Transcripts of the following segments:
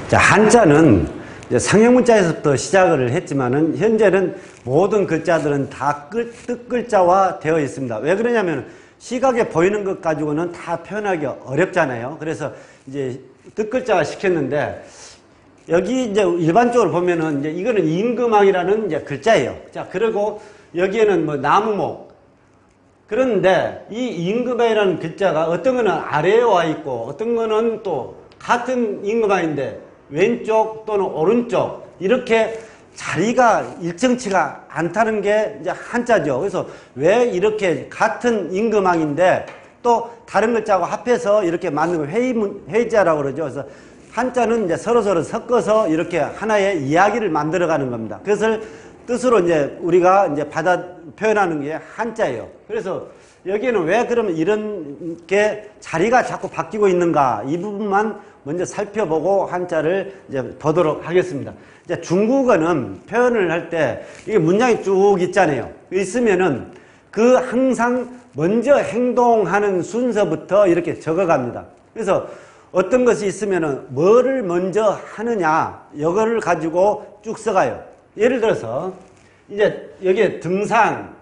자, 한자는 이제 상형문자에서부터 시작을 했지만은 현재는 모든 글자들은 다 뜻글자화 되어 있습니다. 왜 그러냐면 시각에 보이는 것 가지고는 다 표현하기 어렵잖아요. 그래서 이제 뜻글자화 시켰는데 여기 이제 일반적으로 보면은 이제 이거는 임금왕이라는 이제 글자예요. 자, 그리고 여기에는 뭐 나무목. 그런데 이 임금왕이라는 글자가 어떤 거는 아래에 와 있고 어떤 거는 또 같은 임금왕인데 왼쪽 또는 오른쪽 이렇게 자리가 일정치가 않다는 게 이제 한자죠. 그래서 왜 이렇게 같은 임금왕인데 또 다른 글자하고 합해서 이렇게 만든 걸 회의자라고 그러죠. 그래서 한자는 이제 서로서로 섞어서 이렇게 하나의 이야기를 만들어가는 겁니다. 그것을 뜻으로 이제 우리가 이제 표현하는 게 한자예요. 그래서 여기에는 왜 그러면 이런 게 자리가 자꾸 바뀌고 있는가 이 부분만 먼저 살펴보고 한자를 이제 보도록 하겠습니다. 이제 중국어는 표현을 할 때 이게 문장이 쭉 있잖아요. 있으면은 그 항상 먼저 행동하는 순서부터 이렇게 적어갑니다. 그래서 어떤 것이 있으면은 뭐를 먼저 하느냐 이거를 가지고 쭉 써가요. 예를 들어서 이제 여기에 등산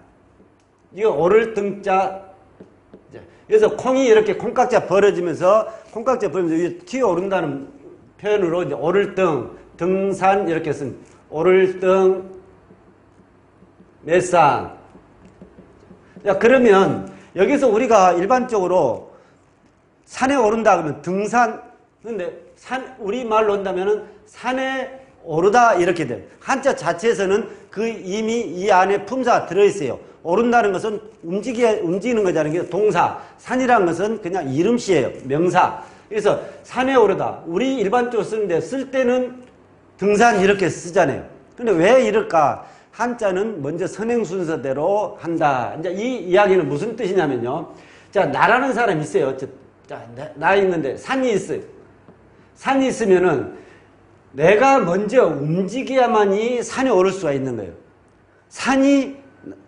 이거 오를 등자 그래서 콩이 이렇게 콩깍지가 벌어지면서 위에 튀어오른다는 표현으로 이제 오를 등 등산 이렇게 쓴 오를 등 매산. 자, 그러면 여기서 우리가 일반적으로 산에 오른다 그러면 등산, 근데 우리말로 한다면은 산에 오르다 이렇게 돼요. 한자 자체에서는 그 이미 이 안에 품사가 들어있어요. 오른다는 것은 움직이는 거잖아요. 동사. 산이라는 것은 그냥 이름씨예요. 명사. 그래서 산에 오르다. 우리 일반적으로 쓰는데 쓸 때는 등산 이렇게 쓰잖아요. 근데 왜 이럴까? 한자는 먼저 선행 순서대로 한다. 이제 이 이야기는 무슨 뜻이냐면요. 자, 나라는 사람이 있어요. 자, 나 있는데 산이 있어요. 산이 있으면은 내가 먼저 움직여야만이 산에 오를 수가 있는 거예요. 산이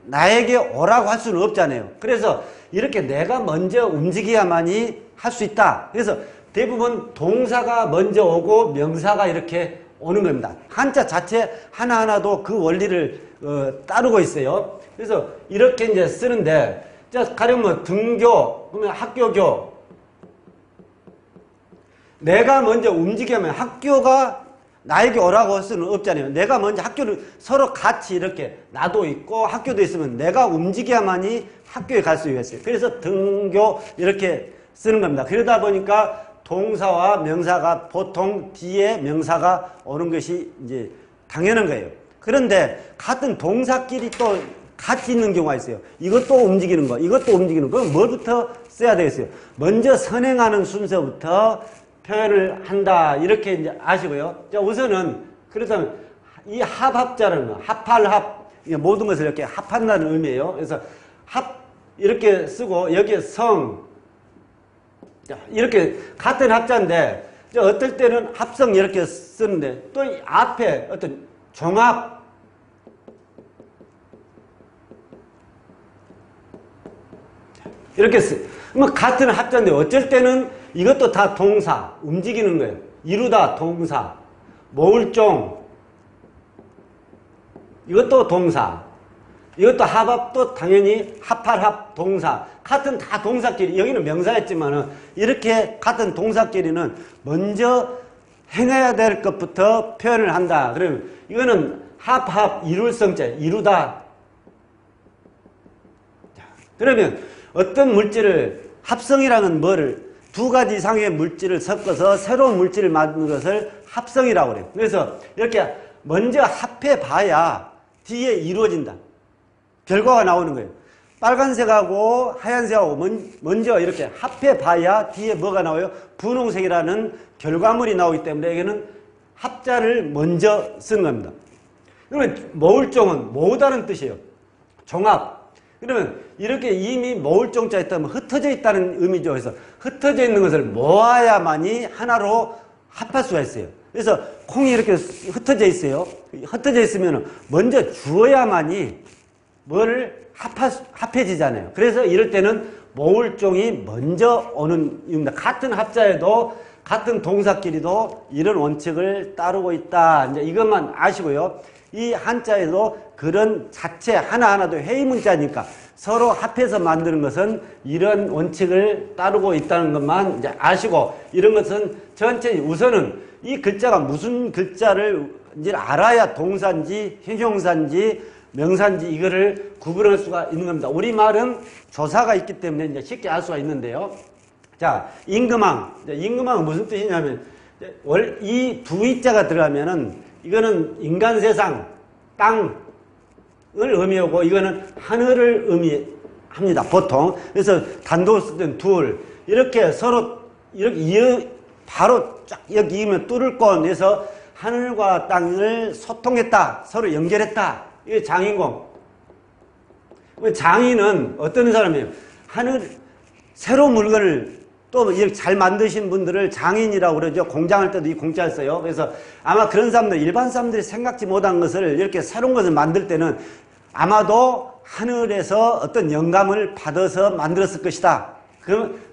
나에게 오라고 할 수는 없잖아요. 그래서 이렇게 내가 먼저 움직여야만이 할 수 있다. 그래서 대부분 동사가 먼저 오고 명사가 이렇게 오는 겁니다. 한자 자체 하나하나도 그 원리를 따르고 있어요. 그래서 이렇게 이제 쓰는데, 자, 가령 뭐 등교, 그러면 학교교. 내가 먼저 움직이면 학교가 나에게 오라고 할 수는 없잖아요. 내가 먼저 학교를 서로 같이 이렇게 나도 있고 학교도 있으면 내가 움직여야만이 학교에 갈 수 있어요. 그래서 등교 이렇게 쓰는 겁니다. 그러다 보니까 동사와 명사가 보통 뒤에 명사가 오는 것이 이제 당연한 거예요. 그런데 같은 동사끼리 또 같이 있는 경우가 있어요. 이것도 움직이는 거, 이것도 움직이는 거. 그럼 뭐부터 써야 되겠어요? 먼저 선행하는 순서부터 표현을 한다. 이렇게 이제 아시고요. 자, 우선은, 그렇다면, 이 합자라는 거, 합할합, 모든 것을 이렇게 합한다는 의미예요. 그래서 이렇게 쓰고, 여기에 성, 자, 이렇게 같은 합자인데, 어떨 때는 합성 이렇게 쓰는데, 또 이 앞에 어떤 종합, 이렇게 뭐 같은 합자인데, 어쩔 때는 이것도 다 동사, 움직이는 거예요. 이루다, 동사. 모을종, 이것도 동사. 이것도 합합도 당연히 합할합, 동사. 같은 다 동사끼리, 여기는 명사였지만은, 이렇게 같은 동사끼리는 먼저 행해야 될 것부터 표현을 한다. 그러면, 이거는 합합, 이룰성자, 이루다. 그러면, 어떤 물질을, 합성이라는 뭐를, 두 가지 이상의 물질을 섞어서 새로운 물질을 만드는 것을 합성이라고 그래요. 그래서 이렇게 먼저 합해봐야 뒤에 이루어진다. 결과가 나오는 거예요. 빨간색하고 하얀색하고 먼저 이렇게 합해봐야 뒤에 뭐가 나와요? 분홍색이라는 결과물이 나오기 때문에 여기는 합자를 먼저 쓰는 겁니다. 그러면 모을종은 모으다는 뜻이에요. 종합. 그러면 이렇게 이미 모을 종자 있다면 흩어져 있다는 의미죠. 그래서 흩어져 있는 것을 모아야만이 하나로 합할 수가 있어요. 그래서 콩이 이렇게 흩어져 있어요. 흩어져 있으면 먼저 주어야만이 뭐를 합해지잖아요. 그래서 이럴 때는 모을 종이 먼저 오는 이유입니다. 같은 합자에도 같은 동사끼리도 이런 원칙을 따르고 있다. 이제 이것만 아시고요. 이 한자에도 그런 자체 하나하나도 회의 문자니까 서로 합해서 만드는 것은 이런 원칙을 따르고 있다는 것만 이제 아시고, 이런 것은 전체 우선은 이 글자가 무슨 글자를 이제 알아야 동사인지 형용사인지 명사인지 이거를 구분할 수가 있는 겁니다. 우리말은 조사가 있기 때문에 이제 쉽게 알 수가 있는데요. 자, 임금왕. 임금왕은 무슨 뜻이냐면, 이 두 이자가 들어가면은, 이거는 인간 세상, 땅을 의미하고, 이거는 하늘을 의미합니다, 보통. 그래서 단독 쓸 때는 둘. 이렇게 서로, 이렇게 바로 쫙 여기 이으면 뚫을 건 해서 하늘과 땅을 소통했다, 서로 연결했다. 이게 장인공. 장인은 어떤 사람이에요? 새로운 물건을 또 이렇게 잘 만드신 분들을 장인이라고 그러죠. 공장할 때도 이 공자를 써요. 그래서 아마 그런 사람들, 일반 사람들이 생각지 못한 것을 이렇게 새로운 것을 만들 때는 아마도 하늘에서 어떤 영감을 받아서 만들었을 것이다.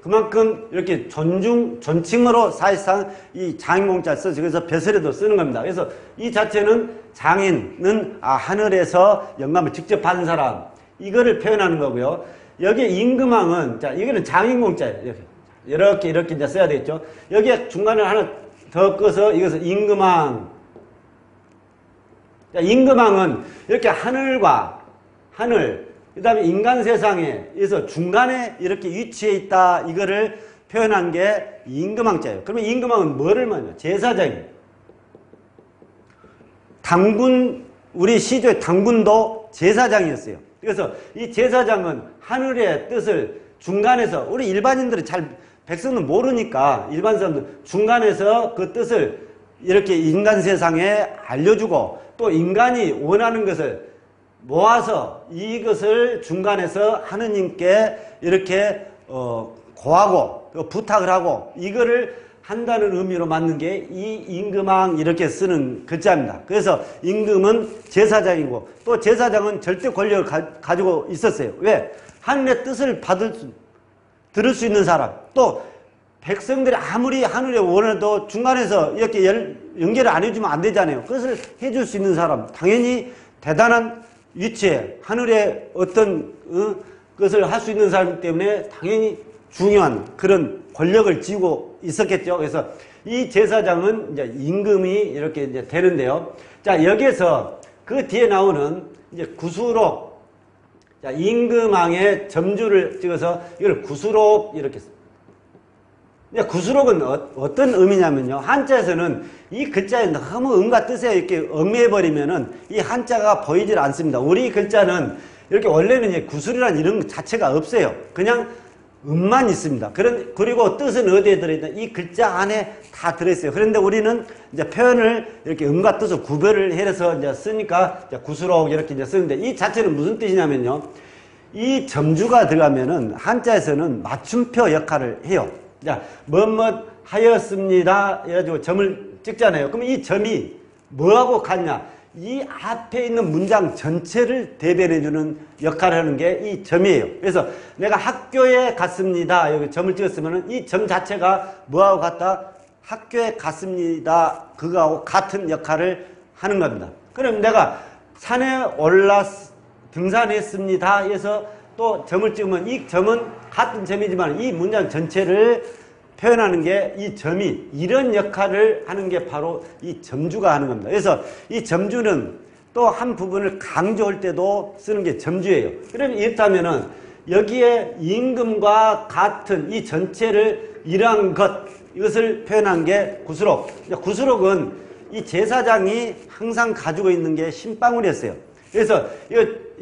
그만큼 이렇게 존칭으로 사실상 이 장인공자를 써서 그래서 벼슬에도 쓰는 겁니다. 그래서 이 자체는 장인은 하늘에서 영감을 직접 받은 사람, 이거를 표현하는 거고요. 여기에 임금왕은, 자, 이거는 장인공자예요. 이렇게 이제 써야 되겠죠. 여기에 중간에 하나 더 꺼서 이것은 임금왕. 자, 임금왕은 이렇게 하늘과 하늘, 그 다음에 인간 세상에서 중간에 이렇게 위치해 있다. 이거를 표현한 게 임금왕자예요. 그러면 임금왕은 뭐를 말해요? 제사장이에요. 당군, 우리 시조의 당군도 제사장이었어요. 그래서 이 제사장은 하늘의 뜻을 중간에서, 우리 일반인들은 백성은 모르니까 일반 사람들 중간에서 그 뜻을 이렇게 인간 세상에 알려주고, 또 인간이 원하는 것을 모아서 이것을 중간에서 하느님께 이렇게 고하고 부탁을 하고 이거를 한다는 의미로 만든 게 이 임금왕 이렇게 쓰는 글자입니다. 그래서 임금은 제사장이고, 또 제사장은 절대 권력을 가지고 있었어요. 왜? 하늘의 뜻을 들을 수 있는 사람, 또 백성들이 아무리 하늘에 원해도 중간에서 이렇게 연결을 안 해주면 안 되잖아요. 그것을 해줄 수 있는 사람, 당연히 대단한 위치에 하늘에 어떤 것을 할 수 있는 사람이기 때문에 당연히 중요한 그런 권력을 쥐고 있었겠죠. 그래서 이 제사장은 이제 임금이 이렇게 이제 되는데요. 자, 여기에서 그 뒤에 나오는 이제 구수록. 자, 임금왕의 점주를 찍어서 이걸 구수록 이렇게 씁니다. 구수록은 어떤 의미냐면요. 한자에서는 이 글자에 너무 음과 뜻에 이렇게 얽매여버리면은 이 한자가 보이질 않습니다. 우리 글자는 이렇게 원래는 이제 구술이라는 이런 것 자체가 없어요. 그냥 음만 있습니다. 그리고 뜻은 어디에 들어있나? 이 글자 안에 다 들어있어요. 그런데 우리는 이제 표현을 이렇게 음과 뜻을 구별을 해서 이제 쓰니까 이제 구수록 이렇게 이제 쓰는데, 이 자체는 무슨 뜻이냐면요. 이 점주가 들어가면은 한자에서는 맞춤표 역할을 해요. 자, 뭐뭐 하였습니다. 해가지고 점을 찍잖아요. 그러면 이 점이 뭐하고 같냐? 이 앞에 있는 문장 전체를 대변해주는 역할을 하는 게 이 점이에요. 그래서 내가 학교에 갔습니다. 여기 점을 찍었으면 이 점 자체가 뭐하고 같다? 학교에 갔습니다. 그거하고 같은 역할을 하는 겁니다. 그럼 내가 산에 등산했습니다. 해서 또 점을 찍으면 이 점은 같은 점이지만 이 문장 전체를 표현하는 게 이 점이 이런 역할을 하는 게 바로 이 점주가 하는 겁니다. 그래서 이 점주는 또 한 부분을 강조할 때도 쓰는 게 점주예요. 그러면 이렇다면은 여기에 임금과 같은 이 전체를 이러한 것, 이것을 표현한 게 구수록. 구수록은 이 제사장이 항상 가지고 있는 게 신방울이었어요. 그래서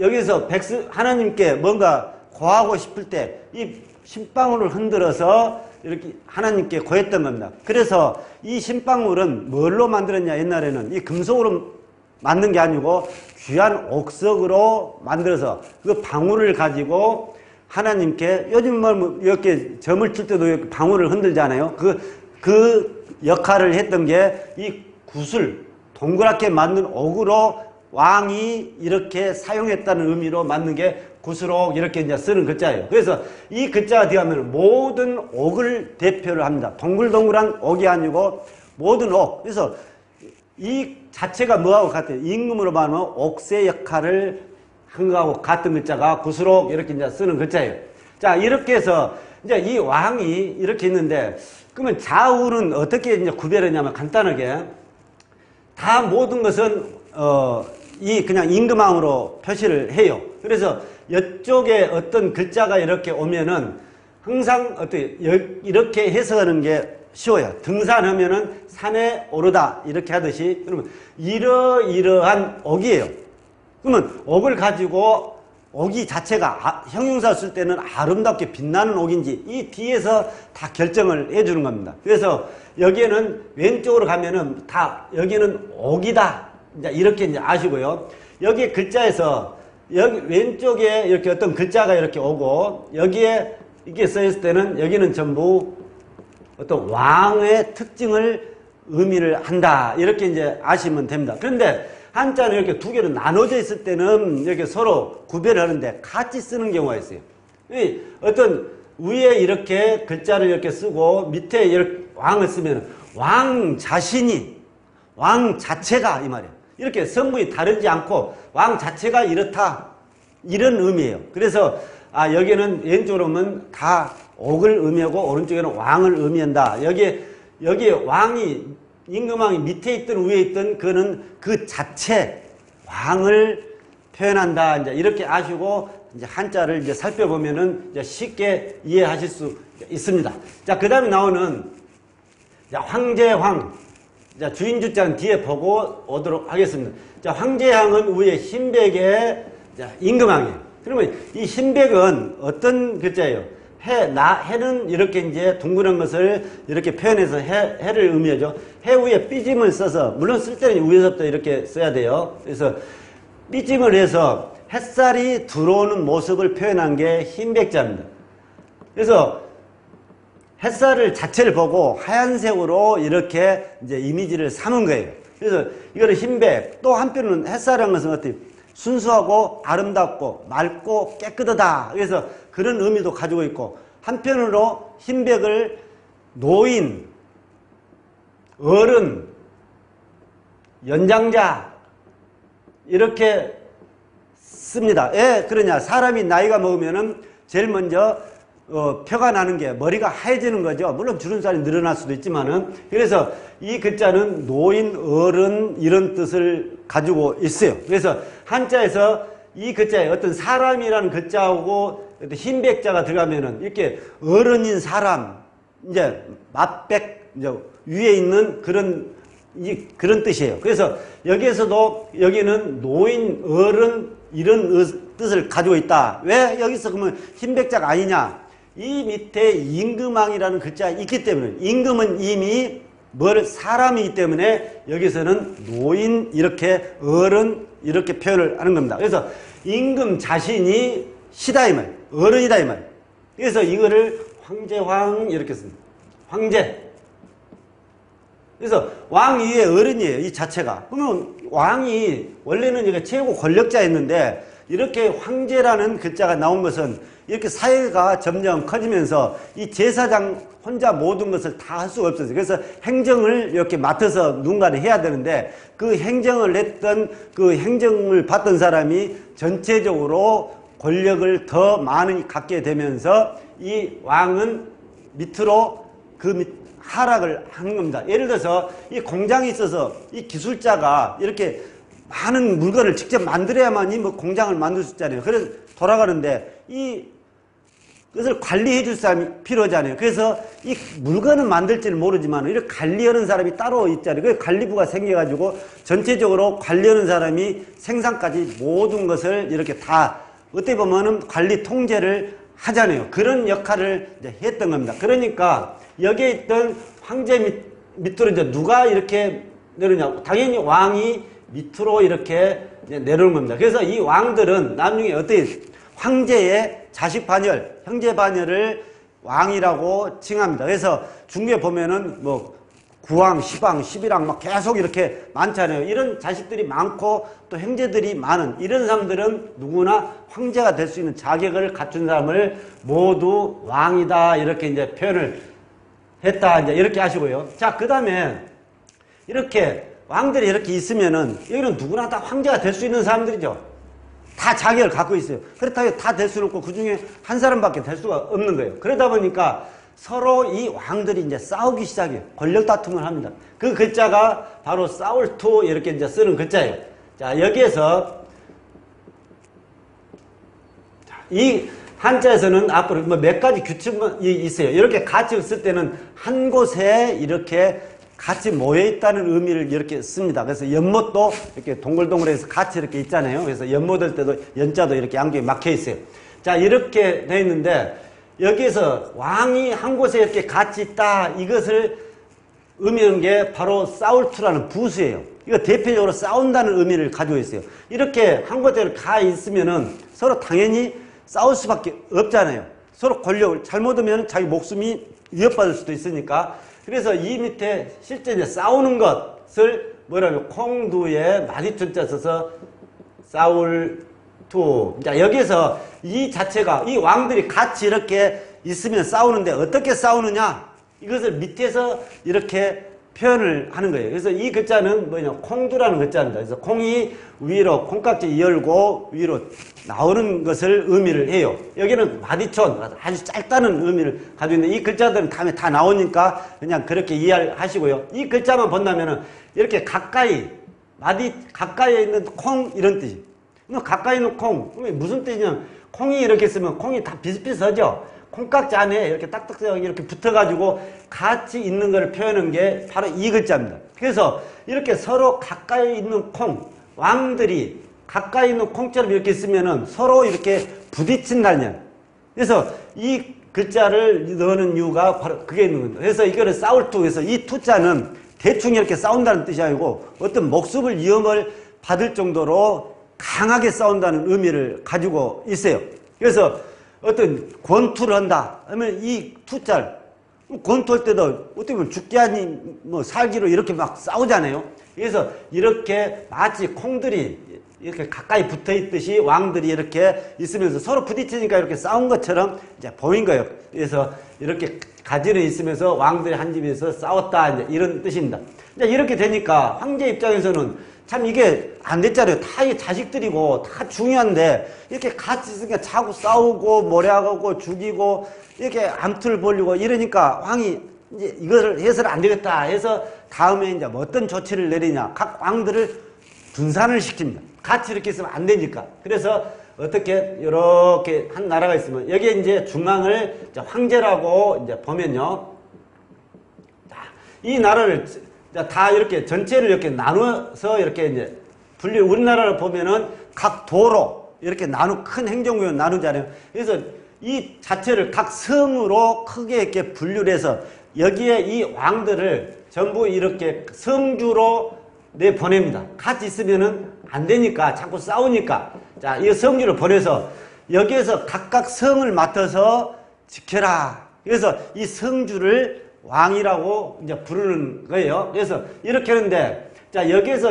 여기서 하나님께 뭔가 고하고 싶을 때 이 신방울을 흔들어서 이렇게 하나님께 고했던 겁니다. 그래서 이 신방울은 뭘로 만들었냐? 옛날에는 이 금속으로 만든 게 아니고 귀한 옥석으로 만들어서 그 방울을 가지고 하나님께, 요즘 뭐 이렇게 점을 칠 때도 이렇게 방울을 흔들잖아요. 그 역할을 했던 게 이 구슬, 동그랗게 만든 옥으로 왕이 이렇게 사용했다는 의미로 만든 게 구스록 이렇게 이제 쓰는 글자예요. 그래서 이 글자가 뒤하면 모든 옥을 대표를 합니다. 동글동글한 옥이 아니고 모든 옥. 그래서 이 자체가 뭐하고 같아요? 임금으로 말하면 옥새 역할을 한 거하고 같은 글자가 구스록 이렇게 이제 쓰는 글자예요. 자, 이렇게 해서 이제 이 왕이 이렇게 있는데, 그러면 좌우는 어떻게 이제 구별하냐면 간단하게 다 모든 것은 이 그냥 임금왕으로 표시를 해요. 그래서 이쪽에 어떤 글자가 이렇게 오면은 항상 어떻게 이렇게 해석하는 게 쉬워요. 등산하면은 산에 오르다 이렇게 하듯이, 그러면 이러이러한 옥이에요. 그러면 옥을 가지고 옥이 자체가 형용사 쓸 때는 아름답게 빛나는 옥인지 이 뒤에서 다 결정을 해주는 겁니다. 그래서 여기에는 왼쪽으로 가면은 다 여기는 옥이다 이렇게 이제 아시고요. 여기 글자에서 여기 왼쪽에 이렇게 어떤 글자가 이렇게 오고 여기에 이게 써있을 때는 여기는 전부 어떤 왕의 특징을 의미를 한다 이렇게 이제 아시면 됩니다. 그런데 한자는 이렇게 두 개로 나눠져 있을 때는 이렇게 서로 구별을 하는데 같이 쓰는 경우가 있어요. 어떤 위에 이렇게 글자를 이렇게 쓰고 밑에 이렇게 왕을 쓰면 왕 자신이, 왕 자체가 이 말이에요. 이렇게 성분이 다르지 않고 왕 자체가 이렇다 이런 의미예요. 그래서 여기는 왼쪽으로 보면 다 옥을 의미하고 오른쪽에는 왕을 의미한다. 여기에 왕이 임금왕이 밑에 있든 위에 있든 그거는 그 자체 왕을 표현한다. 이제 이렇게 아시고 이제 한자를 이제 살펴보면은 이제 쉽게 이해하실 수 있습니다. 자, 그 다음에 나오는 황제황. 자, 주인주자는 뒤에 보고 오도록 하겠습니다. 자, 황제황은 위에 흰백의 임금왕이에요. 그러면 이 흰백은 어떤 글자예요? 해는 이렇게 이제 둥그런 것을 이렇게 표현해서 해를 의미하죠. 해 위에 삐짐을 써서, 물론 쓸 때는 위에서부터 이렇게 써야 돼요. 그래서 삐짐을 해서 햇살이 들어오는 모습을 표현한 게 흰백자입니다. 그래서 햇살을 자체를 보고 하얀색으로 이렇게 이제 이미지를 삼은 거예요. 그래서 이거는 흰백. 또 한편은 햇살이라는 것은 어때요? 순수하고 아름답고 맑고 깨끗하다. 그래서 그런 의미도 가지고 있고, 한편으로 흰백을 노인, 어른, 연장자 이렇게 씁니다. 왜 그러냐? 사람이 나이가 먹으면은 제일 먼저 표가 나는 게 머리가 하얘지는 거죠. 물론 주름살이 늘어날 수도 있지만은. 그래서 이 글자는 노인, 어른 이런 뜻을 가지고 있어요. 그래서 한자에서 이 글자에 어떤 사람이라는 글자하고 흰백자가 들어가면은 이렇게 어른인 사람, 이제 맛백, 이제 위에 있는 그런 뜻이에요. 그래서 여기에서도 여기는 노인, 어른 이런 뜻을 가지고 있다. 왜 여기서 그러면 흰백자가 아니냐? 이 밑에 임금왕이라는 글자가 있기 때문에, 임금은 이미 사람이기 때문에 여기서는 노인 이렇게 어른 이렇게 표현을 하는 겁니다. 그래서 임금 자신이 시다 이 말, 어른이다 이 말. 그래서 이거를 황제황 이렇게 씁니다. 황제. 그래서 왕 위에 어른이에요, 이 자체가. 그러면 왕이 원래는 이게 최고 권력자였는데 이렇게 황제라는 글자가 나온 것은 이렇게 사회가 점점 커지면서 이 제사장 혼자 모든 것을 다 할 수가 없었어요. 그래서 행정을 이렇게 맡아서 누군가는 해야 되는데 그 행정을 했던 그 행정을 받던 사람이 전체적으로 권력을 더 많이 갖게 되면서 이 왕은 밑으로 하락을 하는 겁니다. 예를 들어서 이 공장이 있어서 이 기술자가 이렇게 많은 물건을 직접 만들어야만이 뭐 공장을 만들 수 있잖아요. 그래서 돌아가는데 그것을 관리해 줄 사람이 필요하잖아요. 그래서 이 물건은 만들지는 모르지만 이렇게 관리하는 사람이 따로 있잖아요. 그래서 관리부가 생겨가지고 전체적으로 관리하는 사람이 생산까지 모든 것을 이렇게 다 어떻게 보면은 관리 통제를 하잖아요. 그런 역할을 이제 했던 겁니다. 그러니까 여기에 있던 황제 밑으로 이제 누가 이렇게 내려오냐? 당연히 왕이 밑으로 이렇게 이제 내려오는 겁니다. 그래서 이 왕들은 나중에 어떻게 황제의 자식 반열, 형제 반열을 왕이라고 칭합니다. 그래서 중국에 보면은 뭐 구왕, 시방, 십이랑 막 계속 이렇게 많잖아요. 이런 자식들이 많고 또 형제들이 많은 이런 사람들은 누구나 황제가 될 수 있는 자격을 갖춘 사람을 모두 왕이다 이렇게 이제 표현을 했다 이제 이렇게 하시고요. 자, 그 다음에 이렇게 왕들이 이렇게 있으면은 여기는 누구나 다 황제가 될 수 있는 사람들이죠. 다 자격을 갖고 있어요. 그렇다고 다 될 수는 없고 그 중에 한 사람밖에 될 수가 없는 거예요. 그러다 보니까 서로 이 왕들이 이제 싸우기 시작해요. 권력 다툼을 합니다. 그 글자가 바로 싸울투 이렇게 이제 쓰는 글자예요. 자, 여기에서 이 한자에서는 앞으로 뭐 몇 가지 규칙이 있어요. 이렇게 같이 쓸 때는 한 곳에 이렇게 같이 모여 있다는 의미를 이렇게 씁니다. 그래서 연못도 이렇게 동글동글해서 같이 이렇게 있잖아요. 그래서 연못 할 때도 연자도 이렇게 양쪽에 막혀 있어요. 자, 이렇게 되어 있는데 여기에서 왕이 한 곳에 이렇게 같이 있다 이것을 의미하는 게 바로 싸울투라는 부수예요. 이거 대표적으로 싸운다는 의미를 가지고 있어요. 이렇게 한 곳에 가 있으면은 서로 당연히 싸울 수밖에 없잖아요. 서로 권력을 잘못하면 자기 목숨이 위협받을 수도 있으니까. 그래서 이 밑에 실제 이제 싸우는 것을 뭐라고 콩두에 마디춘자 써서 싸울투. 자, 여기서 이 자체가 이 왕들이 같이 이렇게 있으면 싸우는데 어떻게 싸우느냐? 이것을 밑에서 이렇게 표현을 하는 거예요. 그래서 이 글자는 뭐냐? 콩두라는 글자입니다. 그래서 콩이 위로 콩깍지 열고 위로 나오는 것을 의미를 해요. 여기는 마디촌 아주 짧다는 의미를 가지고 있는데 이 글자들은 다음에 다 나오니까 그냥 그렇게 이해하시고요. 이 글자만 본다면은 이렇게 가까이 가까이에 있는 콩 이런 뜻이. 가까이 있는 콩 무슨 뜻이냐면 콩이 이렇게 있으면 콩이 다 비슷비슷하죠. 콩깍지 안에 이렇게 딱딱하게 이렇게 붙어가지고 같이 있는 것을 표현한 게 바로 이 글자입니다. 그래서 이렇게 서로 가까이 있는 콩, 왕들이 가까이 있는 콩처럼 이렇게 있으면은 서로 이렇게 부딪힌다는. 그래서 이 글자를 넣는 이유가 바로 그게 있는 겁니다. 그래서 이거를 싸울투, 그래서 이 투자는 대충 이렇게 싸운다는 뜻이 아니고 어떤 목숨을 위험을 받을 정도로 강하게 싸운다는 의미를 가지고 있어요. 그래서 어떤 권투를 한다 하면 이 투자를 권투할 때도 어떻게 보면 죽기 아니 뭐 살기로 이렇게 막 싸우잖아요. 그래서 이렇게 마치 콩들이 이렇게 가까이 붙어 있듯이 왕들이 이렇게 있으면서 서로 부딪히니까 이렇게 싸운 것처럼 이제 보인 거예요. 그래서 이렇게 가지를 있으면서 왕들이 한 집에서 싸웠다 이제 이런 뜻입니다. 이제 이렇게 되니까 황제 입장에서는 참 이게 안 됐잖아요. 다 이 자식들이고 다 중요한데 이렇게 같이 있으니까 자꾸 싸우고 모략하고 죽이고 이렇게 암투를 벌리고 이러니까 왕이 이제 이거를 해서는 안 되겠다 해서 다음에 이제 뭐 어떤 조치를 내리냐. 각 왕들을 분산을 시킵니다. 같이 이렇게 있으면 안 되니까. 그래서 어떻게 이렇게 한 나라가 있으면 여기에 이제 중앙을 이제 황제라고 이제 보면요. 자, 이 나라를 다 이렇게 전체를 이렇게 나눠서 이렇게 이제 우리나라를 보면은 각 도로 이렇게 큰 행정구역 나누잖아요. 그래서 이 자체를 각 성으로 크게 이렇게 분류를 해서 여기에 이 왕들을 전부 이렇게 성주로 내보냅니다. 같이 있으면은 안 되니까 자꾸 싸우니까. 자, 이 성주를 보내서 여기에서 각각 성을 맡아서 지켜라. 그래서 이 성주를 왕이라고 이제 부르는 거예요. 그래서 이렇게 하는데, 자, 여기에서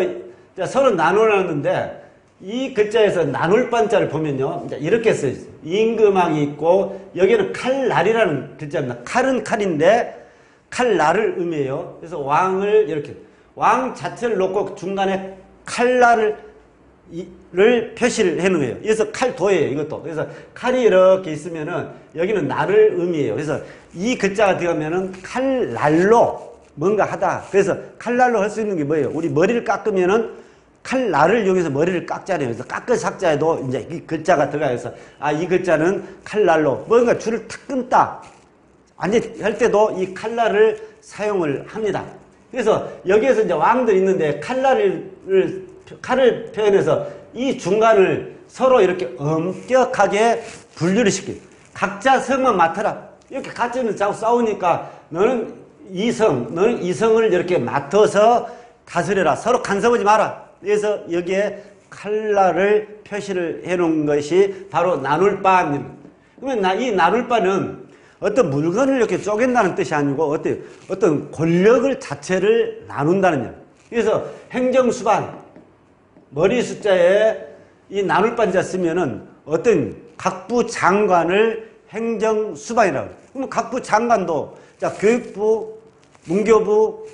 자, 서로 나눠놨는데, 이 글자에서 나눌 반자를 보면요. 이렇게 써있어요. 임금왕이 있고, 여기는 칼날이라는 글자입니다. 칼은 칼인데, 칼날을 의미해요. 그래서 왕을 이렇게, 왕 자체를 놓고 중간에 칼날을 표시를 해놓은 거예요. 그래서 칼도예요, 이것도. 그래서 칼이 이렇게 있으면은 여기는 날을 의미해요. 그래서 이 글자가 들어가면은 칼날로 뭔가 하다. 그래서 칼날로 할 수 있는 게 뭐예요? 우리 머리를 깎으면은 칼날을 이용해서 머리를 깎잖아요. 그래서 깎을 삭자에도 이제 이 글자가 들어가요. 그래서 이 글자는 칼날로 뭔가 줄을 탁 끊다. 완전히 할 때도 이 칼날을 사용을 합니다. 그래서 여기에서 이제 왕들이 있는데 칼을 표현해서 이 중간을 서로 이렇게 엄격하게 분류를 시켜요. 각자 성만 맡아라. 이렇게 같이는 자꾸 싸우니까 너는 너는 이성을 이렇게 맡아서 다스려라. 서로 간섭하지 마라. 그래서 여기에 칼날을 표시를 해놓은 것이 바로 나눌바입니다. 그러면 이 나눌바는 어떤 물건을 이렇게 쪼갠다는 뜻이 아니고 어떤 권력을 자체를 나눈다는 점. 그래서 행정수반, 머리 숫자에 이 나눌 반자 쓰면은 어떤 각부 장관을 행정수반이라고 해요. 그럼 각부 장관도 자, 교육부, 문교부,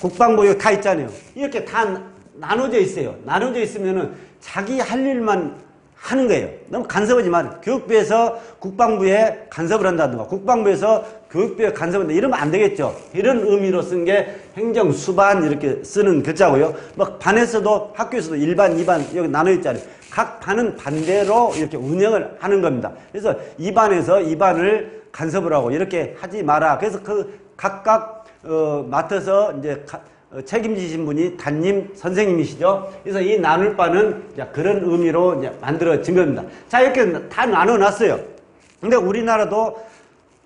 국방부 이거 다 있잖아요. 이렇게 다 나눠져 있어요. 나눠져 있으면은 자기 할 일만 하는 거예요. 너무 간섭하지 마. 교육부에서 국방부에 간섭을 한다든가 국방부에서 교육부에 간섭을 한다 이러면 안 되겠죠. 이런 의미로 쓴 게 행정수반 이렇게 쓰는 글자고요. 막 반에서도 학교에서도 1반, 2반 여기 나눠 있잖아요. 각 반은 반대로 이렇게 운영을 하는 겁니다. 그래서 2반에서 2반을 간섭을 하고 이렇게 하지 마라. 그래서 그 각각 맡아서 이제 책임지신 분이 담임 선생님이시죠. 그래서 이 나눌 바는 그런 의미로 이제 만들어진 겁니다. 자, 이렇게 다 나눠놨어요. 근데 우리나라도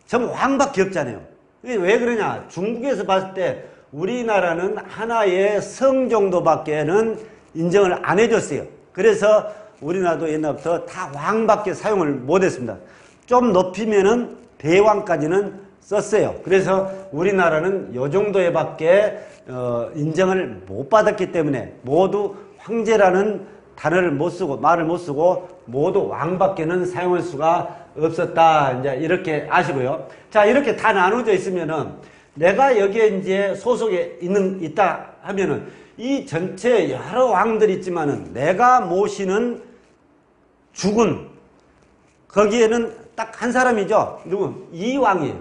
전부 왕밖에 없잖아요. 왜 그러냐? 중국에서 봤을 때 우리나라는 하나의 성 정도밖에는 인정을 안 해줬어요. 그래서 우리나라도 옛날부터 다 왕밖에 사용을 못했습니다. 좀 높이면은 대왕까지는 썼어요. 그래서 우리나라는 요 정도에 밖에 인정을 못 받았기 때문에 모두 황제라는 단어를 못 쓰고 말을 못 쓰고 모두 왕밖에는 사용할 수가 없었다. 이제 이렇게 아시고요. 자, 이렇게 다 나눠져 있으면은 내가 여기에 이제 소속에 있다 하면은 이 전체 여러 왕들이 있지만은 내가 모시는 주군 거기에는 딱 한 사람이죠. 누구? 이 왕이에요.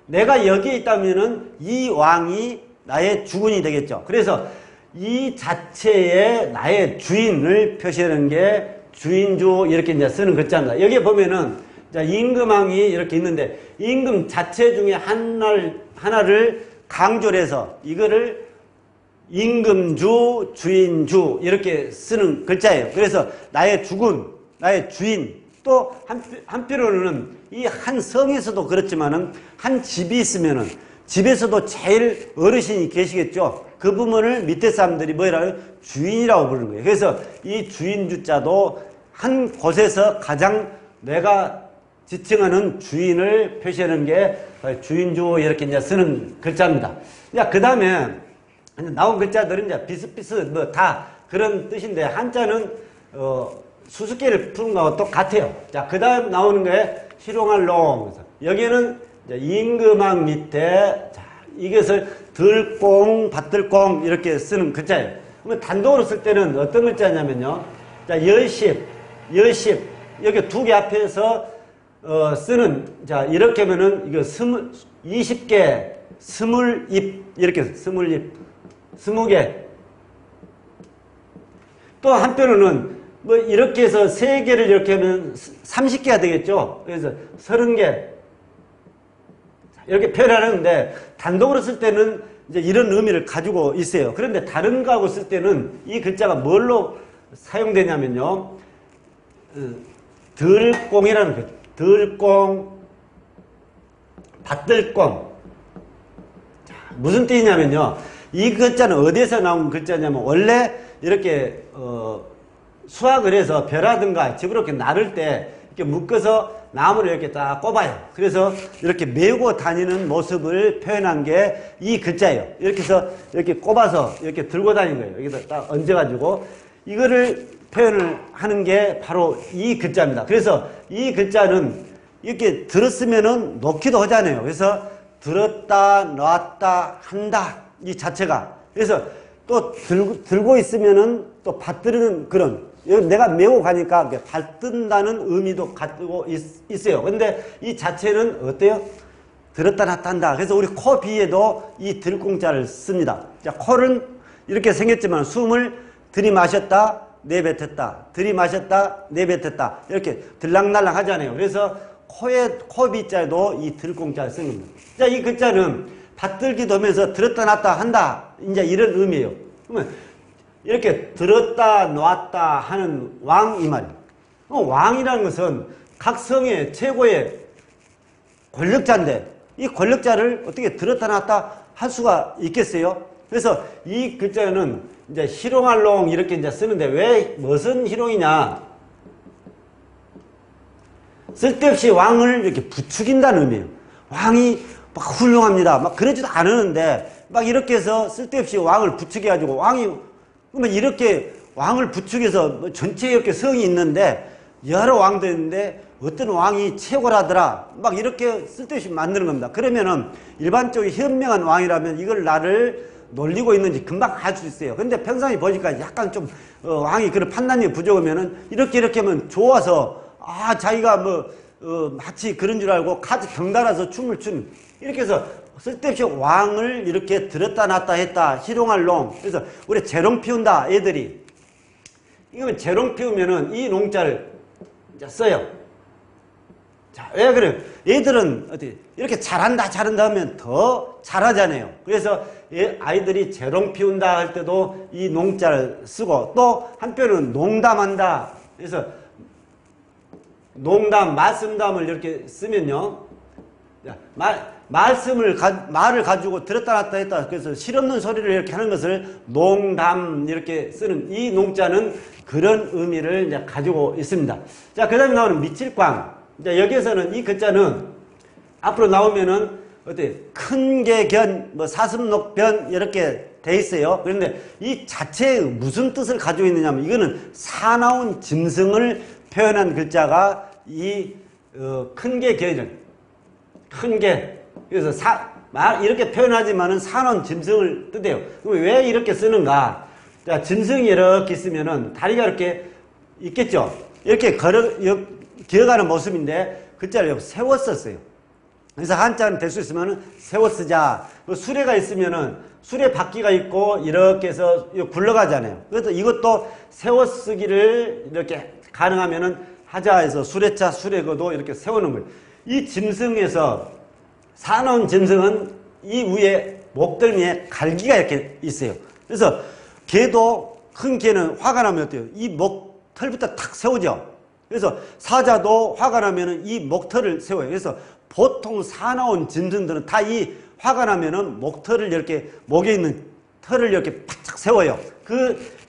내가 여기에 있다면은 이 왕이 나의 주군이 되겠죠. 그래서 이 자체의 나의 주인을 표시하는 게 주인주 이렇게 이제 쓰는 글자입니다. 여기에 보면은 자, 임금왕이 이렇게 있는데 임금 자체 중에 하나를 강조를 해서 이거를 임금주, 주인주 이렇게 쓰는 글자예요. 그래서 나의 주군, 나의 주인 또 한편으로는 이 한 성에서도 그렇지만은 한 집이 있으면은 집에서도 제일 어르신이 계시겠죠. 그 부분을 밑에 사람들이 뭐라고 해요? 주인이라고 부르는 거예요. 그래서 이 주인주자도 한 곳에서 가장 내가 지칭하는 주인을 표시하는 게 주인주 이렇게 이제 쓰는 글자입니다. 그 다음에 나온 글자들은 이제 비슷비슷 뭐 다 그런 뜻인데 한자는 수수께를 푸는 거하고 똑같아요. 자, 그 다음 나오는 게 실용할롱. 여기는 임금왕 밑에 자, 이것을 들공, 받들공 이렇게 쓰는 글자예요. 그러면 단독으로 쓸 때는 어떤 글자냐면요. 자, 열십 여기 두 개 앞에서 쓰는 자 이렇게 하면은 이거 20개, 20입 이렇게 20입, 20개. 또 한편으로는 뭐 이렇게 해서 3개를 이렇게 하면 30개가 되겠죠. 그래서 30개 이렇게 표현하는데 단독으로 쓸 때는 이제 이런 의미를 가지고 있어요. 그런데 다른 거하고 쓸 때는 이 글자가 뭘로 사용되냐면요. 들공이라는 거죠. 들공, 받들공. 자, 무슨 뜻이냐면요. 이 글자는 어디에서 나온 글자냐면 원래 이렇게 수확을 해서 벼라든가 집으로 이렇게 나를 때 이렇게 묶어서 나무를 이렇게 딱 꼽아요. 그래서 이렇게 메고 다니는 모습을 표현한 게 이 글자예요. 이렇게 해서 이렇게 꼽아서 이렇게 들고 다니는 거예요. 여기다 딱 얹어가지고 이거를 표현을 하는 게 바로 이 글자입니다. 그래서 이 글자는 이렇게 들었으면은 놓기도 하잖아요. 그래서 들었다, 놨다, 한다. 이 자체가. 그래서 또 들고 있으면은 또 받드는 그런 내가 메고 가니까 받든다는 의미도 갖고 있어요. 근데 이 자체는 어때요? 들었다 놨다 한다. 그래서 우리 코 비에도 이 들공자를 씁니다. 자, 코는 이렇게 생겼지만 숨을 들이마셨다, 내뱉었다. 들이마셨다, 내뱉었다. 이렇게 들락날락 하잖아요. 그래서 코 비자에도 이 들공자를 쓰는 겁니다. 자, 이 글자는 받들기도 하면서 들었다 놨다 한다. 이제 이런 의미예요. 그러면 이렇게 들었다 놨다 하는 왕 이 말이에요. 왕이라는 것은 각 성의 최고의 권력자인데 이 권력자를 어떻게 들었다 놨다 할 수가 있겠어요? 그래서 이 글자는 이제 희롱할롱 이렇게 이제 쓰는데 왜 무슨 희롱이냐? 쓸데없이 왕을 이렇게 부추긴다는 의미예요. 왕이 막 훌륭합니다. 막 그러지도 않았는데 막 이렇게 해서 쓸데없이 왕을 부추겨가지고 왕이 그러면 이렇게 왕을 부추겨서 뭐 전체에 이렇게 성이 있는데 여러 왕도 있는데 어떤 왕이 최고라더라 막 이렇게 쓸데없이 만드는 겁니다. 그러면은 일반적으로 현명한 왕이라면 이걸 나를 놀리고 있는지 금방 알 수 있어요. 근데 평상시 보니까 약간 좀 왕이 그런 판단력이 부족하면은 이렇게 하면 좋아서 자기가 마치 그런 줄 알고 같이 덩달아서 춤을 추는 이렇게 해서 쓸데없이 왕을 이렇게 들었다 놨다 했다 희롱할 놈. 그래서 우리 재롱 피운다 애들이 이거면 재롱 피우면은 이 농자를 이제 써요. 자, 왜 그래요? 얘들은 어떻게 이렇게 잘한다 하면 더 잘하잖아요. 그래서 아이들이 재롱 피운다 할 때도 이 농자를 쓰고 또 한편은 농담한다. 그래서 농담, 말씀담을 이렇게 쓰면요. 말을 가지고 들었다 놨다 했다. 그래서 실없는 소리를 이렇게 하는 것을 농담 이렇게 쓰는 이 농자는 그런 의미를 이제 가지고 있습니다. 자, 그 다음에 나오는 미칠광. 이제 여기에서는 이 글자는 앞으로 나오면은 어때 큰개견, 사슴녹변 이렇게 돼 있어요. 그런데 이 자체의 무슨 뜻을 가지고 있느냐면 이거는 사나운 짐승을 표현한 글자가 이 큰개견, 큰개. 그래서 이렇게 표현하지만은 사나운 짐승을 뜻해요. 그럼 왜 이렇게 쓰는가? 자, 짐승이 이렇게 있으면은 다리가 이렇게 있겠죠. 이렇게 기어가는 모습인데 글자를 세웠었어요. 그래서 한자는 될 수 있으면 세워 쓰자. 수레가 있으면은 수레 바퀴가 있고 이렇게 해서 굴러가잖아요. 그래서 이것도 세워 쓰기를 이렇게 가능하면은 하자 해서 수레차 수레거도 이렇게 세우는 거예요. 이 짐승에서 사나운 짐승은 이 위에 목덜미에 갈기가 이렇게 있어요. 그래서 개도 큰 개는 화가 나면 어때요? 이 목털부터 탁 세우죠. 그래서 사자도 화가 나면은 이 목털을 세워요. 그래서 보통 사나운 짐승들은 다 이 화가 나면은 목털을 이렇게 목에 있는 털을 이렇게 바짝 세워요.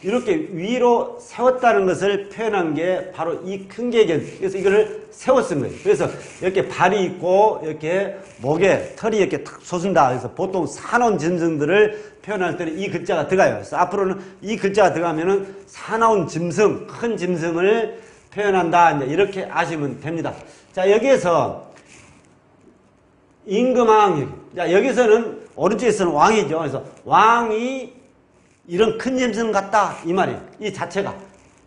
이렇게 위로 세웠다는 것을 표현한 게 바로 이 큰 개견. 그래서 이거를 세워 쓴 거예요. 그래서 이렇게 발이 있고 이렇게 목에 털이 이렇게 탁 솟는다. 그래서 보통 사나운 짐승들을 표현할 때는 이 글자가 들어가요. 그래서 앞으로는 이 글자가 들어가면은 사나운 짐승, 큰 짐승을 표현한다. 이제 이렇게 아시면 됩니다. 자, 여기에서 임금왕. 자, 여기서는 오른쪽에서는 왕이죠. 그래서 왕이 이런 큰 짐승 같다. 이 말이에요. 이 자체가.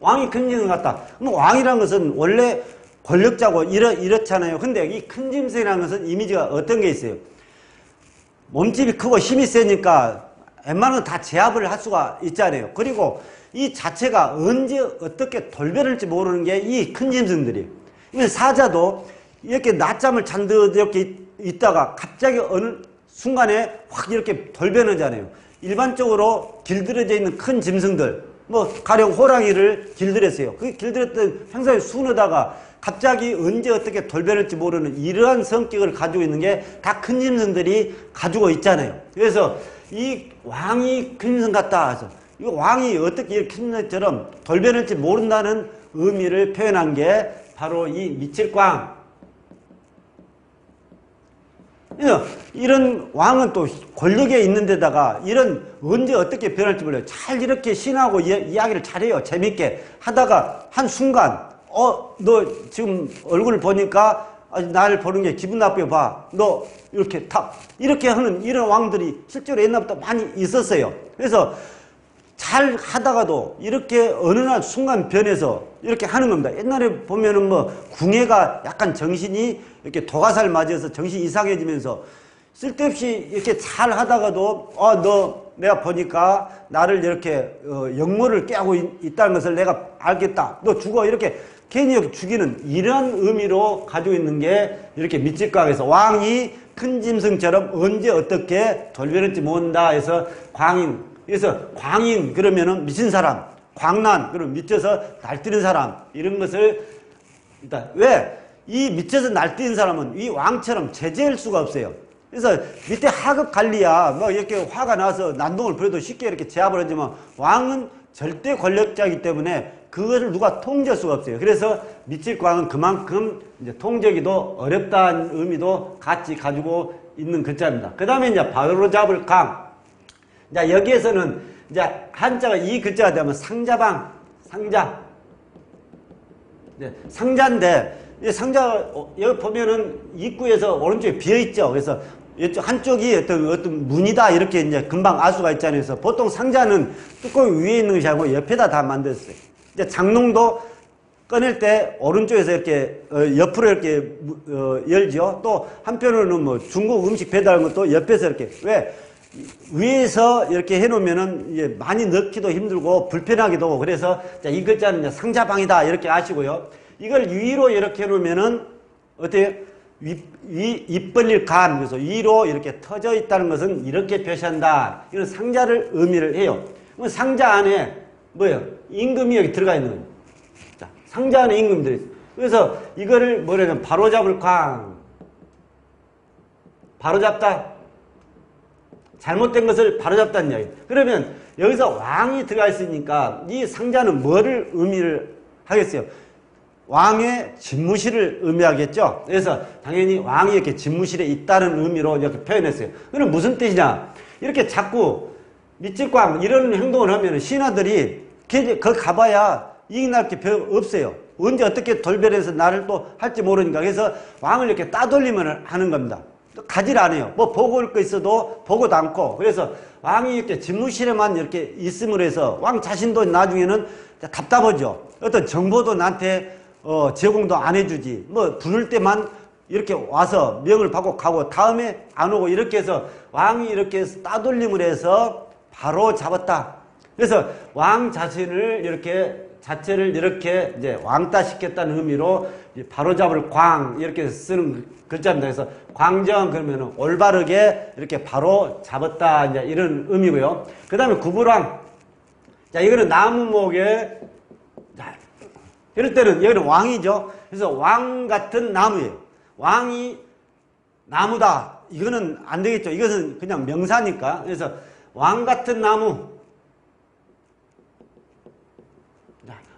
왕이 큰 짐승 같다. 그럼 왕이라는 것은 원래 권력자고 이렇잖아요. 근데 이 큰 짐승이라는 것은 이미지가 어떤 게 있어요? 몸집이 크고 힘이 세니까 웬만하면 다 제압을 할 수가 있잖아요. 그리고 이 자체가 언제 어떻게 돌변할지 모르는 게 이 큰 짐승들이에요. 사자도 이렇게 낮잠을 잔듯 이렇게 있다가 갑자기 어느 순간에 확 이렇게 돌변하잖아요. 일반적으로 길들여져 있는 큰 짐승들, 가령 호랑이를 길들였어요. 그 길들였던 평소에 순하다가 갑자기 언제 어떻게 돌변할지 모르는 이러한 성격을 가지고 있는 게 다 큰 짐승들이 가지고 있잖아요. 그래서 이 왕이 큰 짐승 같다 해서 이 왕이 어떻게 이렇게 큰 짐승처럼 돌변할지 모른다는 의미를 표현한 게 바로 이 미칠광. 이런 왕은 또 권력에 있는 데다가 이런 언제 어떻게 변할지 몰라요. 잘 이렇게 신하고 이야기를 잘해요. 재밌게 하다가 한순간 너 지금 얼굴을 보니까 나를 보는 게 기분 나쁘게 봐. 너 이렇게 하는 이런 왕들이 실제로 옛날부터 많이 있었어요. 그래서 잘 하다가도 이렇게 어느 날 순간 변해서 이렇게 하는 겁니다. 옛날에 보면은 궁예가 약간 정신이 이렇게 도가살 맞아서 정신이 이상해지면서 쓸데없이 이렇게 잘 하다가도 너 내가 보니까 나를 이렇게 역모를 깨고 있다는 것을 내가 알겠다. 너 죽어. 이렇게 괜히 이렇게 죽이는 이런 의미로 가지고 있는 게 이렇게 미칠광에서 왕이 큰 짐승처럼 언제 어떻게 돌변할지 모른다 해서 광인. 그래서 광인 그러면은 미친 사람, 광난 그러면 미쳐서 날뛰는 사람 이런 것을 일단 왜 이 미쳐서 날뛰는 사람은 이 왕처럼 제재할 수가 없어요. 그래서 밑에 하급 관리야 이렇게 화가 나서 난동을 부려도 쉽게 이렇게 제압을 하지만 왕은 절대 권력자이기 때문에 그것을 누가 통제할 수가 없어요. 그래서 미칠광은 그만큼 이제 통제하기도 어렵다는 의미도 같이 가지고 있는 글자입니다. 그 다음에 이제 바로잡을 강. 자, 여기에서는 이제 한자가 이 글자가 되면 상자방, 상자. 네, 상자인데, 이 상자, 여기 보면은 입구에서 오른쪽에 비어있죠. 그래서 이쪽 한쪽이 어떤 문이다. 이렇게 이제 금방 알 수가 있잖아요. 그래서 보통 상자는 뚜껑 위에 있는 것이 아니고 옆에다 다 만들었어요. 이제 장롱도 꺼낼 때 오른쪽에서 이렇게 옆으로 이렇게 열죠. 또 한편으로는 뭐 중국 음식 배달하는 것도 옆에서 이렇게 왜 위에서 이렇게 해놓으면은 이제 많이 넣기도 힘들고 불편하기도 하고 그래서 이 글자는 이제 상자방이다 이렇게 아시고요. 이걸 위로 이렇게 해놓으면은 어때요? 입 벌릴 간, 그래서 위로 이렇게 터져 있다는 것은 이렇게 표시한다. 이건 상자를 의미를 해요. 그럼 상자 안에 뭐예요? 임금이 여기 들어가 있는 거예요. 자, 상자 안에 임금이 들어있어요. 그래서 이거를 뭐냐면 바로잡을 광. 바로잡다. 잘못된 것을 바로잡다는 이야기예요. 그러면 여기서 왕이 들어가 있으니까 이 상자는 뭐를 의미를 하겠어요? 왕의 집무실을 의미하겠죠. 그래서 당연히 왕이 이렇게 집무실에 있다는 의미로 이렇게 표현했어요. 그럼 무슨 뜻이냐? 이렇게 자꾸 밑질광 이런 행동을 하면 신하들이 거기 가봐야 이익날 게 별로 없어요. 언제 어떻게 돌변해서 나를 또 할지 모르니까. 그래서 왕을 이렇게 따돌리면 하는 겁니다. 가지를 않아요. 뭐 보고 올 거 있어도 보고도 않고. 그래서 왕이 이렇게 집무실에만 이렇게 있음으로 해서 왕 자신도 나중에는 답답하죠. 어떤 정보도 나한테 제공도 안 해주지. 뭐 부를 때만 이렇게 와서 명을 받고 가고 다음에 안 오고 이렇게 해서 왕이 이렇게 따돌림을 해서 바로 잡았다. 그래서 왕 자신을 자체를 이렇게 이제 왕따시켰다는 의미로 바로 잡을 광 이렇게 쓰는 글자입니다. 그래서 광정 그러면 올바르게 이렇게 바로 잡았다 이제 이런 의미고요. 그 다음에 구불왕. 자, 이거는 나무목에 이럴 때는 여기는 왕이죠. 그래서 왕 같은 나무예요. 왕이 나무다. 이거는 안 되겠죠. 이것은 그냥 명사니까. 그래서 왕 같은 나무.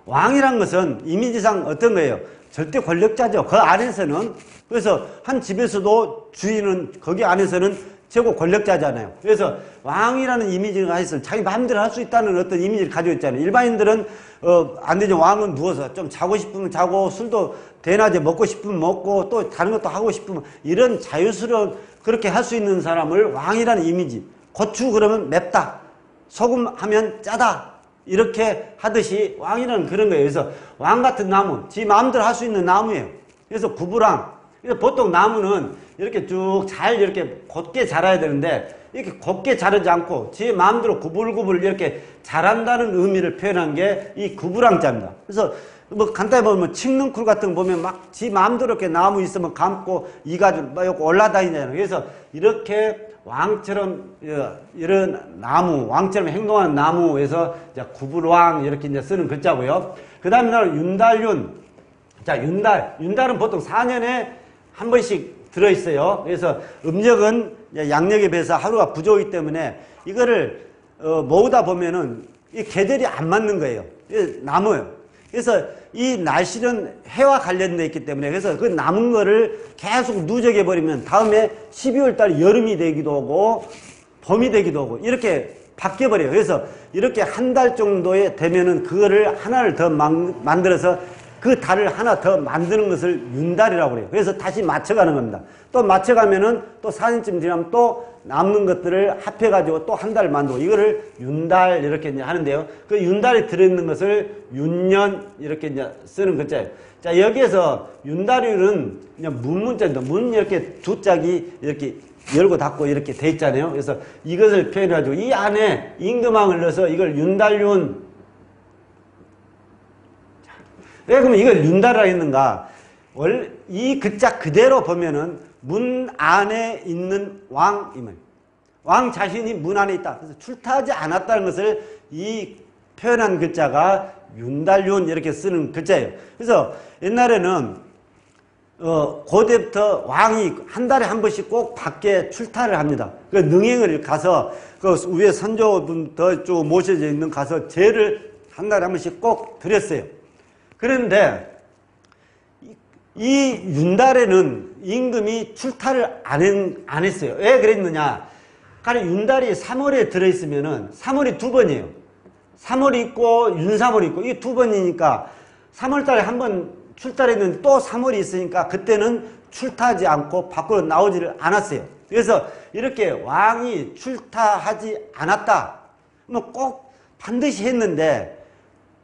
왕이란 것은 이미지상 어떤 거예요? 절대 권력자죠. 그 안에서는. 그래서 한 집에서도 주인은 거기 안에서는 최고 권력자잖아요. 그래서 왕이라는 이미지가 있어서 자기 마음대로 할 수 있다는 어떤 이미지를 가지고 있잖아요. 일반인들은 안 되죠. 왕은 누워서 좀 자고 싶으면 자고 술도 대낮에 먹고 싶으면 먹고 또 다른 것도 하고 싶으면 이런 자유스러운 그렇게 할 수 있는 사람을 왕이라는 이미지. 고추 그러면 맵다. 소금 하면 짜다. 이렇게 하듯이 왕이라는 그런 거예요. 그래서 왕 같은 나무, 지 마음대로 할 수 있는 나무예요. 그래서 구부랑. 그래서 보통 나무는 이렇게 쭉 잘 이렇게 곧게 자라야 되는데 이렇게 곧게 자라지 않고 지 마음대로 구불구불 이렇게 자란다는 의미를 표현한 게 이 구부랑자입니다. 그래서 뭐 간단히 보면 칡능쿨 같은 거 보면 막 지 마음대로 이렇게 나무 있으면 감고 이 가지고 막 올라다니잖아요. 그래서 이렇게 왕처럼 이런 나무, 왕처럼 행동하는 나무에서 이제 구불왕 이렇게 이제 쓰는 글자고요. 그 다음에 윤달윤. 자, 윤달은 보통 4년에 한 번씩 들어있어요. 그래서 음력은 양력에 비해서 하루가 부족이기 때문에 이거를 모으다 보면은 이 계절이 안 맞는 거예요. 남아요. 그래서 이 날씨는 해와 관련되어 있기 때문에 그래서 그 남은 거를 계속 누적해 버리면 다음에 12월 달 여름이 되기도 하고 봄이 되기도 하고 이렇게 바뀌어 버려요. 그래서 이렇게 한 달 정도에 되면은 그거를 하나를 더 만들어서 그 달을 하나 더 만드는 것을 윤달이라고 그래요. 그래서 다시 맞춰가는 겁니다. 또 맞춰가면은 또 4년쯤 지나면 또 남는 것들을 합해가지고 또 한 달 만들고 이거를 윤달 이렇게 이제 하는데요. 그 윤달에 들어있는 것을 윤년 이렇게 이제 쓰는 글자예요. 자, 여기에서 윤달유는 그냥 문문자입니다. 문 이렇게 두 짝이 이렇게 열고 닫고 이렇게 돼 있잖아요. 그래서 이것을 표현해가지고 이 안에 임금왕을 넣어서 이걸 윤달윤. 왜 그러면 이걸 윤달이라 했는가? 원래 이 글자 그대로 보면은 문 안에 있는 왕임을. 왕 자신이 문 안에 있다. 그래서 출타하지 않았다는 것을 이 표현한 글자가 윤달윤 이렇게 쓰는 글자예요. 그래서 옛날에는 고대부터 왕이 한 달에 한 번씩 꼭 밖에 출타를 합니다. 그 능행을 가서 그 위에 선조분부터 쭉 모셔져 있는 가서 제를 한 달에 한 번씩 꼭 드렸어요. 그런데 이 윤달에는 임금이 출타를 안 했어요. 왜 그랬느냐? 가령 윤달이 3월에 들어있으면은 3월이 두 번이에요. 3월이 있고 윤3월이 있고 이게 두 번이니까 3월달에 한 번 출타했는데 또 3월이 있으니까 그때는 출타하지 않고 밖으로 나오지를 않았어요. 그래서 이렇게 왕이 출타하지 않았다. 꼭 반드시 했는데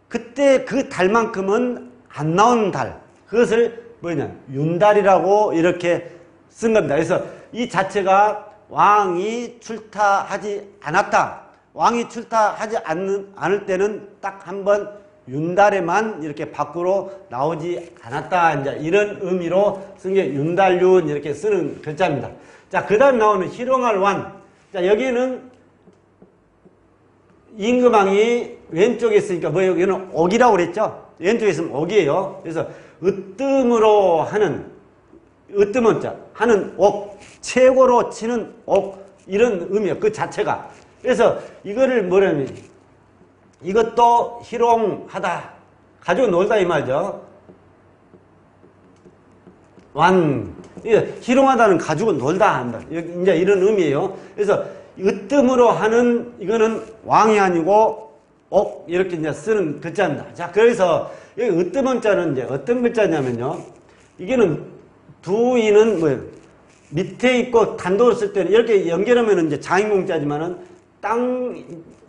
그때 그 달만큼은 안 나오는 달. 그것을 뭐냐? 윤달이라고 이렇게 쓴 겁니다. 그래서 이 자체가 왕이 출타하지 않았다. 왕이 출타하지 않을 때는 딱 한 번 윤달에만 이렇게 밖으로 나오지 않았다. 이제 이런 의미로 쓴 게 윤달윤 이렇게 쓰는 글자입니다. 자, 그 다음 나오는 희롱할 완. 자, 여기는 임금왕이 왼쪽에 있으니까 뭐 여기는 옥이라고 그랬죠? 왼쪽에 있으면 옥이에요. 그래서 으뜸으로 하는, 으뜸은 자, 하는 옥, 최고로 치는 옥, 이런 의미예요. 그 자체가. 그래서 이거를 뭐라면, 이것도 희롱하다. 가지고 놀다 이 말이죠. 완. 희롱하다는 가지고 놀다 한다. 이제 이런 의미예요. 그래서 으뜸으로 하는, 이거는 왕이 아니고 옥, 이렇게 이제 쓰는 글자입니다. 자, 그래서 여기 으뜸은 자는 이제 어떤 글자냐면요. 이게는 두이는 뭐예요? 밑에 있고 단도를 쓸 때는 이렇게 연결하면 이제 장인공자지만은 땅,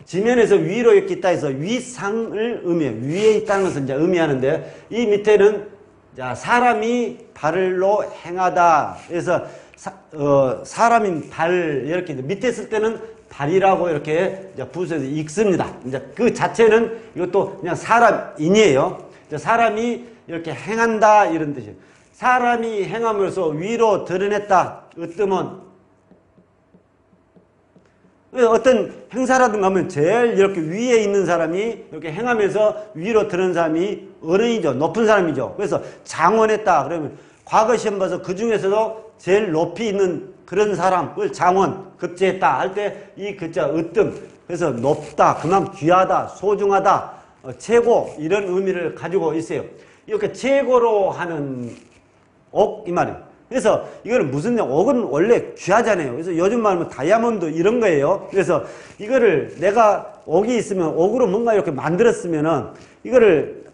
지면에서 위로 이렇게 있다 해서 위상을 의미해요. 위에 있다는 것을 이제 의미하는데 이 밑에는 자, 사람이 발로 행하다. 그래서 사람인 발 이렇게 밑에 쓸 때는 발이라고 이렇게 부서서 읽습니다. 이제 그 자체는 이것도 그냥 사람인이에요. 사람이 이렇게 행한다 이런 뜻이에요. 사람이 행함으로써 위로 드러냈다. 으뜸은 어떤 행사라든가 하면 제일 이렇게 위에 있는 사람이 이렇게 행하면서 위로 드러낸 사람이 어른이죠. 높은 사람이죠. 그래서 장원했다. 그러면 과거 시험 봐서 그 중에서도 제일 높이 있는 그런 사람을 장원, 급제했다 할 때 이 글자 으뜸. 그래서 높다, 그만큼 귀하다, 소중하다, 최고 이런 의미를 가지고 있어요. 이렇게 최고로 하는 옥 이 말이에요. 그래서 이거는 무슨 옥은 원래 귀하잖아요. 그래서 요즘 말하면 다이아몬드 이런 거예요. 그래서 이거를 내가 옥이 있으면 옥으로 뭔가 이렇게 만들었으면은 이거를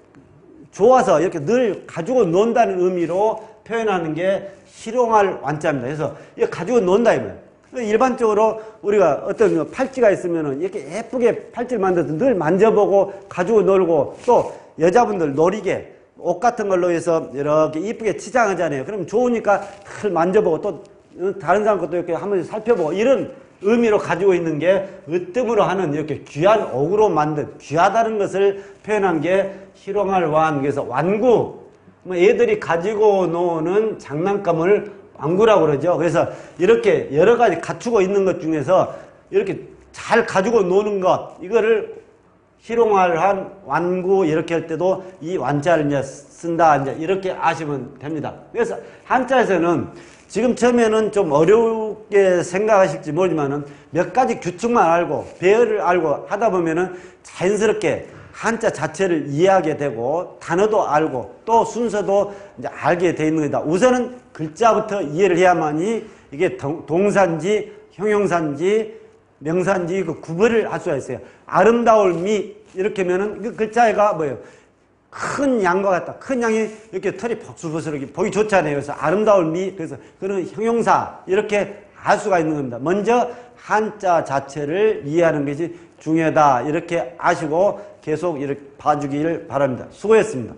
좋아서 이렇게 늘 가지고 논다는 의미로 표현하는 게 희롱할 완자입니다. 그래서 이거 가지고 논다 이거예요. 일반적으로 우리가 어떤 팔찌가 있으면은 이렇게 예쁘게 팔찌를 만들어서 늘 만져보고 가지고 놀고 또 여자분들 놀이개 옷 같은 걸로 해서 이렇게 이쁘게 치장하잖아요. 그럼 좋으니까 늘 만져보고 또 다른 사람 것도 이렇게 한번 살펴보고 이런 의미로 가지고 있는 게 으뜸으로 하는 이렇게 귀한 옥으로 만든 귀하다는 것을 표현한 게 희롱할 완. 그래서 완구. 애들이 가지고 노는 장난감을 완구라고 그러죠. 그래서 이렇게 여러 가지 갖추고 있는 것 중에서 이렇게 잘 가지고 노는 것, 이거를 희롱할 완구 이렇게 할 때도 이 완자를 이제 쓴다. 이제 이렇게 아시면 됩니다. 그래서 한자에서는 지금 처음에는 좀 어렵게 생각하실지 모르지만은 몇 가지 규칙만 알고 배열을 알고 하다 보면은 자연스럽게 한자 자체를 이해하게 되고 단어도 알고 또 순서도 이제 알게 돼 있는 겁니다. 우선은 글자부터 이해를 해야만이 이게 동사인지 형용사인지 명사인지 그 구별을 할 수가 있어요. 아름다울 미 이렇게 하면은 그 글자가 뭐예요? 큰 양과 같다. 큰 양이 이렇게 털이 복슬복슬하게 보기 좋잖아요. 그래서 아름다울 미, 그래서 그런 형용사 이렇게 알 수가 있는 겁니다. 먼저 한자 자체를 이해하는 것이 중요하다. 이렇게 아시고 계속 이렇게 봐주길 바랍니다. 수고했습니다.